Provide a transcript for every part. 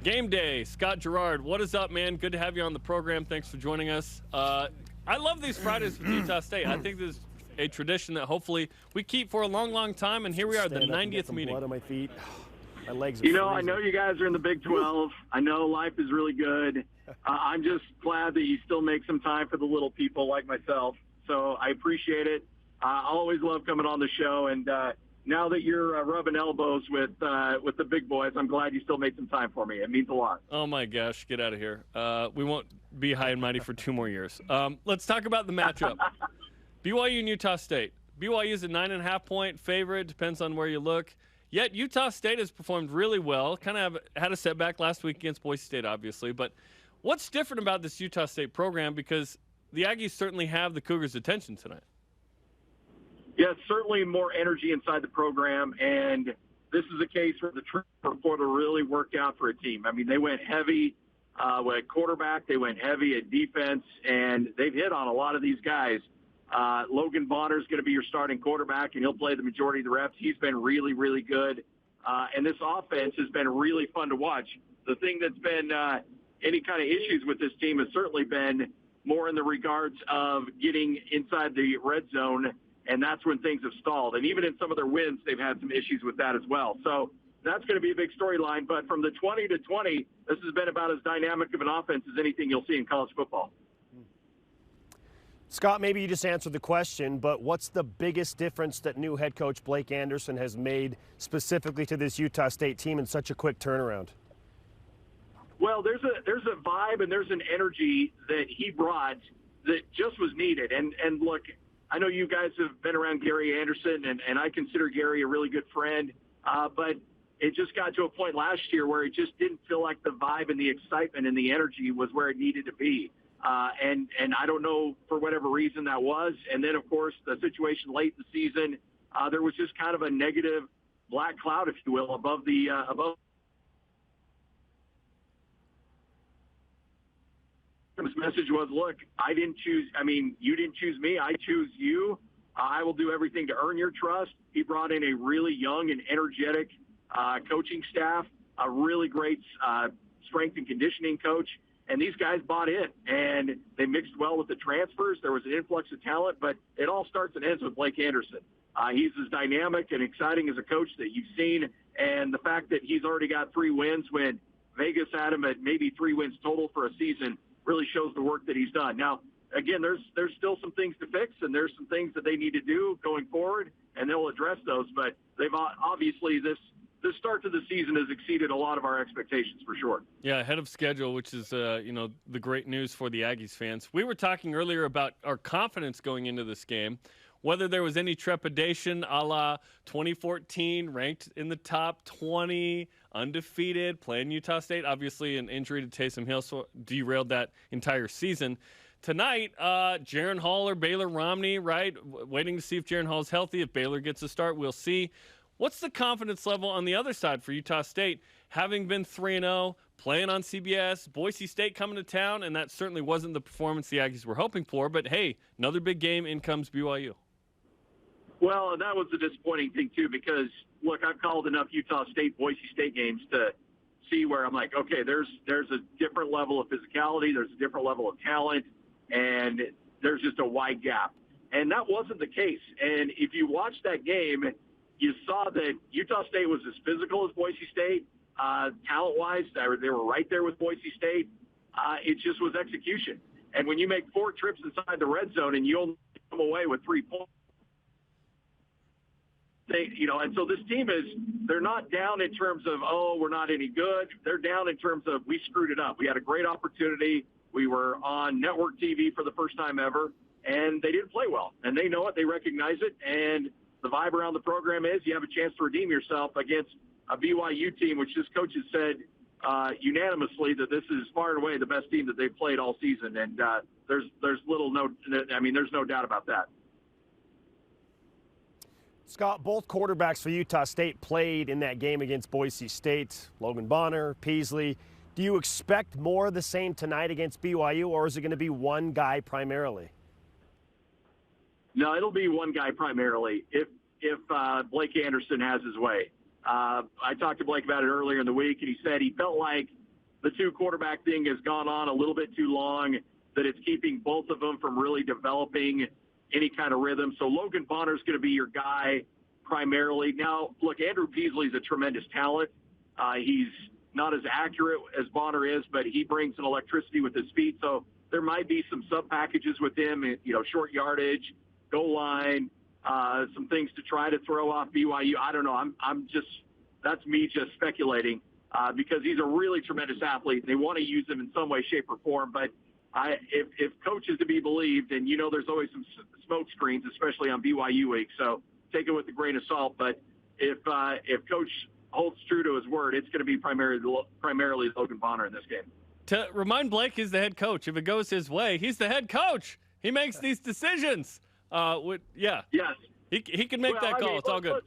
Game day, Scott Garrard. What is up, man? Good to have you on the program. Thanks for joining us. I love these Fridays with Utah State. I think this is a tradition that hopefully we keep for a long, long time, and here we are, the 90th meeting. Blood on my feet. My legs are freezing. I know you guys are in the Big 12. I know life is really good. I'm just glad that you still make some time for the little people like myself. So I appreciate it. I always love coming on the show, and now that you're rubbing elbows with the big boys, I'm glad you still made some time for me. It means a lot. Oh, my gosh. Get out of here. We won't be high and mighty for 2 more years. Let's talk about the matchup. BYU and Utah State. BYU is a 9.5-point favorite. Depends on where you look. Yet Utah State has performed really well. Kind of had a setback last week against Boise State, obviously. But what's different about this Utah State program? Because the Aggies certainly have the Cougars' attention tonight. Yeah, certainly more energy inside the program, and this is a case where the transfer portal really worked out for a team. I mean, they went heavy at quarterback, they went heavy at defense, and they've hit on a lot of these guys. Logan Bonner's going to be your starting quarterback, and he'll play the majority of the reps. He's been really, really good, and this offense has been really fun to watch. The thing that's been any kind of issues with this team has certainly been more in the regards of getting inside the red zone, and that's when things have stalled. And even in some of their wins, they've had some issues with that as well. So that's going to be a big storyline. But from the 20 to 20, this has been about as dynamic of an offense as anything you'll see in college football. Scott, maybe you just answered the question, but what's the biggest difference that new head coach Blake Anderson has made specifically to this Utah State team in such a quick turnaround? Well, there's a vibe and there's an energy that he brought that just was needed. And look, I know you guys have been around Gary Anderson, and I consider Gary a really good friend, but it just got to a point last year where it just didn't feel like the vibe and the excitement and the energy was where it needed to be. And I don't know for whatever reason that was. And then, of course, the situation late in the season, there was just kind of a negative black cloud, if you will, above the His message was, look, you didn't choose me. I choose you. I will do everything to earn your trust. He brought in a really young and energetic coaching staff, a really great strength and conditioning coach. And these guys bought in, and they mixed well with the transfers. There was an influx of talent, but it all starts and ends with Blake Anderson. He's as dynamic and exciting as a coach that you've seen. And the fact that he's already got 3 wins when Vegas had him at maybe 3 wins total for a season really shows the work that he's done. Now, again, there's still some things to fix, and there's some things that they need to do going forward, and they'll address those. But they've obviously this start to the season has exceeded a lot of our expectations for sure. Yeah, ahead of schedule, which is the great news for the Aggies fans. We were talking earlier about our confidence going into this game, whether there was any trepidation a la 2014, ranked in the top 20, undefeated, playing Utah State. Obviously, an injury to Taysom Hill derailed that entire season. Tonight, Jaron Hall or Baylor Romney, right? Waiting to see if Jaron Hall's healthy. If Baylor gets a start, we'll see. What's the confidence level on the other side for Utah State, having been 3-0, playing on CBS, Boise State coming to town, and that certainly wasn't the performance the Aggies were hoping for, but hey, another big game, in comes BYU. Well, and that was the disappointing thing, too, because, look, I've called enough Utah State, Boise State games to see where I'm like, okay, there's a different level of physicality, there's a different level of talent, and there's just a wide gap. And that wasn't the case. And if you watch that game, you saw that Utah State was as physical as Boise State. Talent-wise, they were right there with Boise State. It just was execution. And when you make 4 trips inside the red zone and you only come away with 3 points, and so this team they're not down in terms of, we're not any good. They're down in terms of, we screwed it up. We had a great opportunity. We were on network TV for the first time ever, and they didn't play well. And they know it. They recognize it. And the vibe around the program is you have a chance to redeem yourself against a BYU team, which this coach has said unanimously that this is far and away the best team that they've played all season. And there's no doubt about that. Scott, both quarterbacks for Utah State played in that game against Boise State. Logan Bonner, Peasley. Do you expect more of the same tonight against BYU, or is it going to be one guy primarily? No, it'll be one guy primarily if Blake Anderson has his way. I talked to Blake about it earlier in the week, and he said he felt like the two quarterback thing has gone on a little bit too long, that it's keeping both of them from really developing any kind of rhythm. So Logan Bonner's going to be your guy primarily. Now, look, Andrew Peasley's a tremendous talent. He's not as accurate as Bonner is, but he brings an electricity with his feet. So there might be some sub packages with him, short yardage, goal line, some things to try to throw off BYU. I don't know. That's me just speculating because he's a really tremendous athlete. They want to use him in some way, shape, or form. But if coach is to be believed, and there's always some smoke screens, especially on BYU week, so take it with a grain of salt. But if coach holds true to his word, it's going to be primarily Logan Bonner in this game. To remind Blake, he's the head coach. If it goes his way, he's the head coach. He makes these decisions. Yes. He can make that call. It's all good.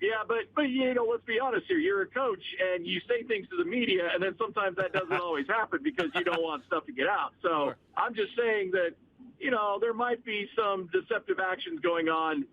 Yeah, but let's be honest here. You're a coach, and you say things to the media, and then sometimes that doesn't always happen because you don't want stuff to get out. So sure. I'm just saying that, there might be some deceptive actions going on.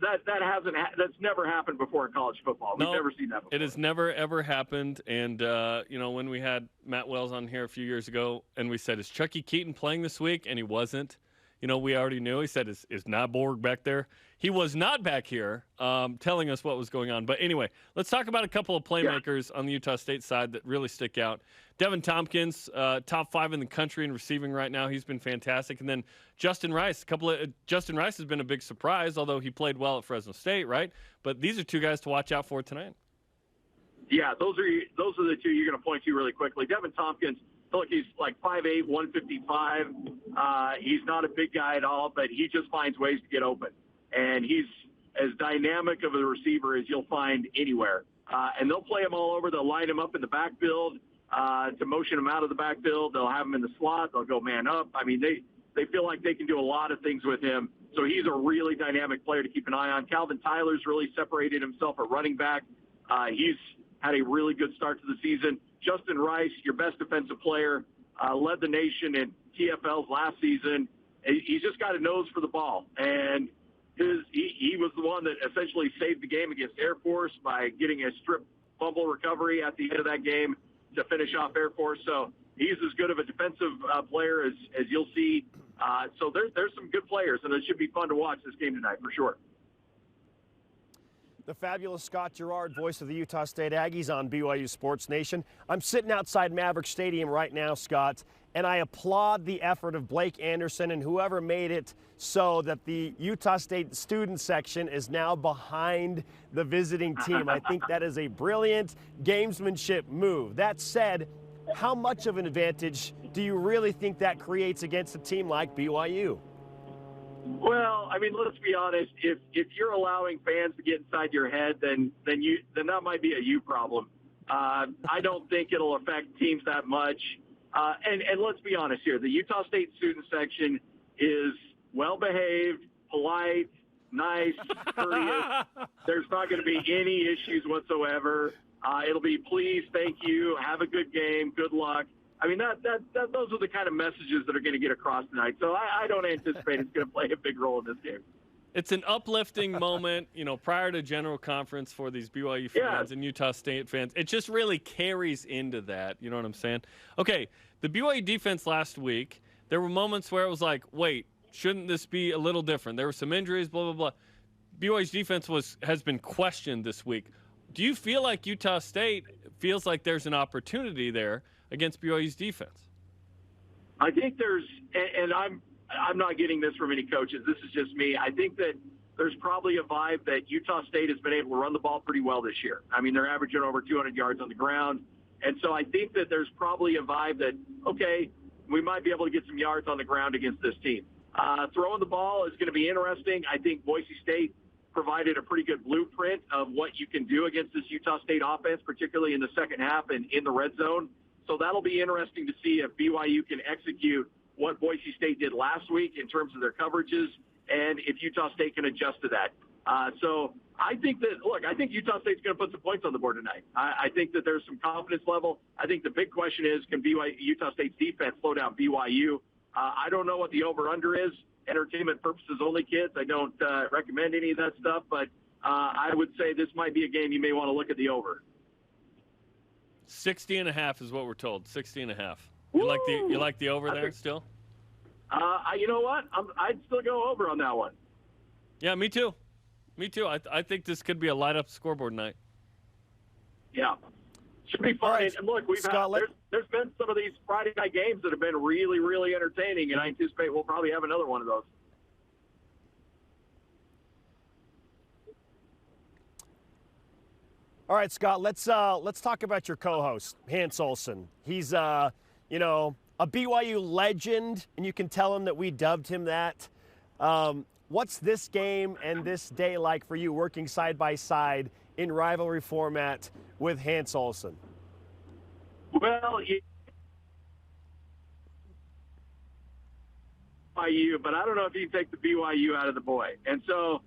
That's never happened before in college football. We've never seen that before. It has never, ever happened. And, when we had Matt Wells on here a few years ago, and we said, is Chucky Keaton playing this week? And he wasn't. We already knew. He said, is Nyborg back there? He was not back here telling us what was going on. But anyway, let's talk about a couple of playmakers on the Utah State side that really stick out. Devin Tompkins, top 5 in the country in receiving right now. He's been fantastic. And then Justin Rice. Justin Rice has been a big surprise, although he played well at Fresno State, right? But these are two guys to watch out for tonight. Yeah, those are the two you're going to point to really quickly. Devin Tompkins, look, he's like 5'8", 155. He's not a big guy at all, but he just finds ways to get open. And he's as dynamic of a receiver as you'll find anywhere. And they'll play him all over. They'll line him up in the backfield to motion him out of the backfield. They'll have him in the slot. They'll go man up. I mean, they feel like they can do a lot of things with him. So he's a really dynamic player to keep an eye on. Calvin Tyler's really separated himself at running back. He's had a really good start to the season. Justin Rice, your best defensive player, led the nation in TFLs last season. He's just got a nose for the ball. And he was the one that essentially saved the game against Air Force by getting a strip fumble recovery at the end of that game to finish off Air Force. So he's as good of a defensive player as you'll see. So there's some good players, and it should be fun to watch this game tonight for sure. The fabulous Scott Garrard, voice of the Utah State Aggies on BYU Sports Nation. I'm sitting outside Maverick Stadium right now, Scott, and I applaud the effort of Blake Anderson and whoever made it so that the Utah State student section is now behind the visiting team. I think that is a brilliant gamesmanship move. That said, how much of an advantage do you really think that creates against a team like BYU? Well, I mean, let's be honest. If you're allowing fans to get inside your head, then that might be a you problem. I don't think it'll affect teams that much. And let's be honest here. The Utah State student section is well-behaved, polite, nice, courteous. There's not going to be any issues whatsoever. It'll be please, thank you, have a good game, good luck. I mean, those are the kind of messages that are going to get across tonight. So I don't anticipate it's going to play a big role in this game. It's an uplifting moment, prior to general conference for these BYU fans and Utah State fans. It just really carries into that. You know what I'm saying? Okay, the BYU defense last week, there were moments where it was like, wait, shouldn't this be a little different? There were some injuries, blah, blah, blah. BYU's defense has been questioned this week. Do you feel like Utah State feels like there's an opportunity there against BYU's defense? I think and I'm not getting this from any coaches. This is just me. I think that there's probably a vibe that Utah State has been able to run the ball pretty well this year. I mean, they're averaging over 200 yards on the ground. And so I think that there's probably a vibe that, okay, we might be able to get some yards on the ground against this team. Throwing the ball is going to be interesting. I think Boise State provided a pretty good blueprint of what you can do against this Utah State offense, particularly in the second half and in the red zone. So that'll be interesting to see if BYU can execute what Boise State did last week in terms of their coverages and if Utah State can adjust to that. So I think Utah State's going to put some points on the board tonight. I think that there's some confidence level. I think the big question is, can Utah State's defense slow down BYU? I don't know what the over-under is. Entertainment purposes only, kids. I don't recommend any of that stuff, but I would say this might be a game you may want to look at the over. 60.5 is what we're told. 60.5. You like the over there still? You know what? I'd still go over on that one. Yeah, me too. Me too. I think this could be a light up scoreboard night. Yeah. Should be fun. Right. And look, there's been some of these Friday night games that have been really, really entertaining, and I anticipate we'll probably have another one of those. All right, Scott, let's talk about your co-host, Hans Olsen. He's a BYU legend, and you can tell him that we dubbed him that. What's this game and this day like for you, working side by side in rivalry format with Hans Olsen? Well, BYU, but I don't know if you take the BYU out of the boy. And so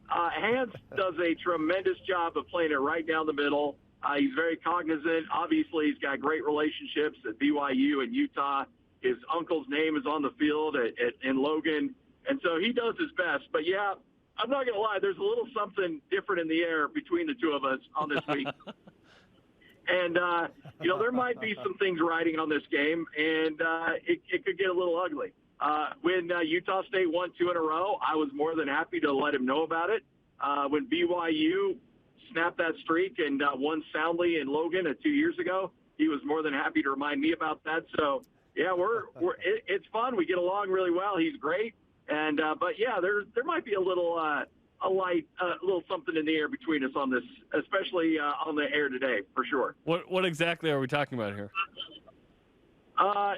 Hans does a tremendous job of playing it right down the middle. He's very cognizant. Obviously, he's got great relationships at BYU and Utah. His uncle's name is on the field in Logan. And so he does his best. But, yeah, I'm not going to lie. There's a little something different in the air between the two of us on this week. And, there might be some things riding on this game, and it could get a little ugly. When Utah State won 2 in a row, I was more than happy to let him know about it. When BYU snapped that streak and won soundly in Logan 2 years ago, he was more than happy to remind me about that. So, yeah, it's fun. We get along really well. He's great. And but yeah, there might be a little little something in the air between us on this, especially on the air today, for sure. What exactly are we talking about here?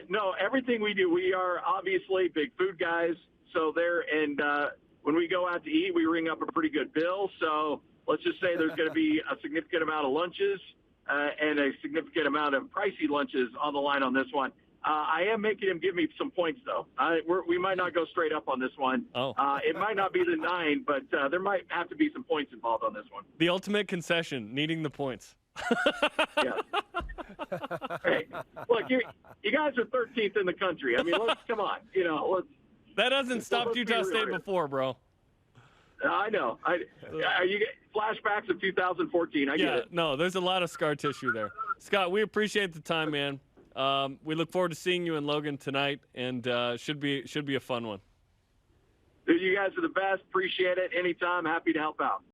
No, everything we do, we are obviously big food guys. So when we go out to eat, we ring up a pretty good bill. So let's just say there's going to be a significant amount of lunches and a significant amount of pricey lunches on the line on this one. I am making him give me some points, though. We might not go straight up on this one. Oh. It might not be the 9, but there might have to be some points involved on this one. The ultimate concession, needing the points. Yeah. Hey, look, you guys are 13th in the country. I mean, come on. That hasn't stopped Utah State before, bro. I know. You get flashbacks of 2014. I get it. No, there's a lot of scar tissue there. Scott, we appreciate the time, man. We look forward to seeing you in Logan tonight, and should be a fun one. You guys are the best. Appreciate it. Anytime. Happy to help out.